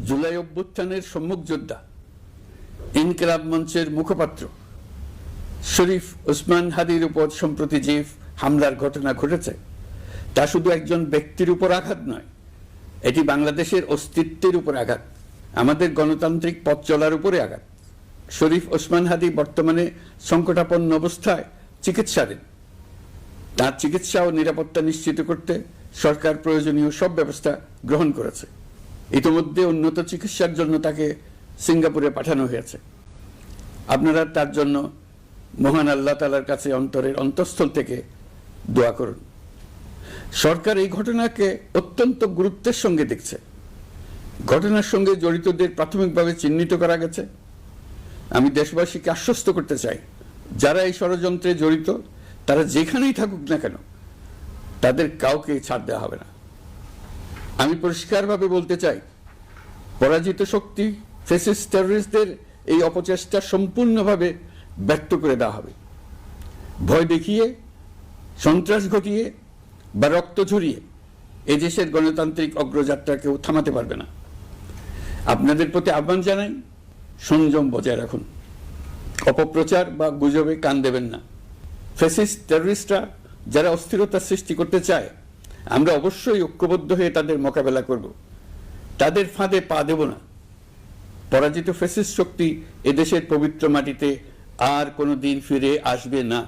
জুলাই অভ্যুত্থানের সম্মুখ যোদ্ধা ইনকিলাব মঞ্চের মুখপাত্র শরীফ ওসমান হাদির উপর সম্প্রতি যে হামলার ঘটনা ঘটেছে তা শুধু একজন ব্যক্তির উপর আঘাত নয়, এটি বাংলাদেশের অস্তিত্বের উপর আঘাত, আমাদের গণতান্ত্রিক পথ চলার উপরে আঘাত। শরীফ ওসমান হাদি বর্তমানে সংকটাপন্ন অবস্থায় চিকিৎসাধীন। তার চিকিৎসা ও নিরাপত্তা নিশ্চিত করতে সরকার প্রয়োজনীয় সব ব্যবস্থা গ্রহণ করেছে। ইতিমধ্যে উন্নত চিকিৎসার জন্য তাকে সিঙ্গাপুরে পাঠানো হয়েছে। আপনারা তার জন্য মহান আল্লাহ তাআলার কাছে অন্তরের অন্তঃস্থল থেকে দোয়া করুন। সরকার এই ঘটনাকে অত্যন্ত গুরুত্বের সঙ্গে দেখছে। ঘটনার সঙ্গে জড়িতদের প্রাথমিকভাবে চিহ্নিত করা গেছে। আমি দেশবাসীকে আশ্বস্ত করতে চাই, যারা এই ষড়যন্ত্রে জড়িত তারা যেখানেই থাকুক না কেন তাদের কাউকে ছাড় দেওয়া হবে না। আমি পরিষ্কারভাবে বলতে চাই, পরাজিত শক্তি ফ্যাসিস্ট টেররিস্টদের এই অপচেষ্টা সম্পূর্ণভাবে ব্যর্থ করে দেওয়া হবে। ভয় দেখিয়ে, সন্ত্রাস ঘটিয়ে বা রক্ত ঝরিয়ে এই দেশের গণতান্ত্রিক অগ্রযাত্রা কেউ থামাতে পারবে না। আপনাদের প্রতি আহ্বান জানাই, সংযম বজায় রাখুন, অপপ্রচার বা গুজবে কান দেবেন না। ফ্যাসিস্ট টেররিস্টরা যারা অস্থিরতা সৃষ্টি করতে চায়, আমরা অবশ্যই ঐক্যবদ্ধ হয়ে তাদের মোকাবেলা করব, তাদের ফাঁদে পা দেব না। পরাজিত ফ্যাসিস্ট শক্তি এদেশের পবিত্র মাটিতে আর কোনো দিন ফিরে আসবে না।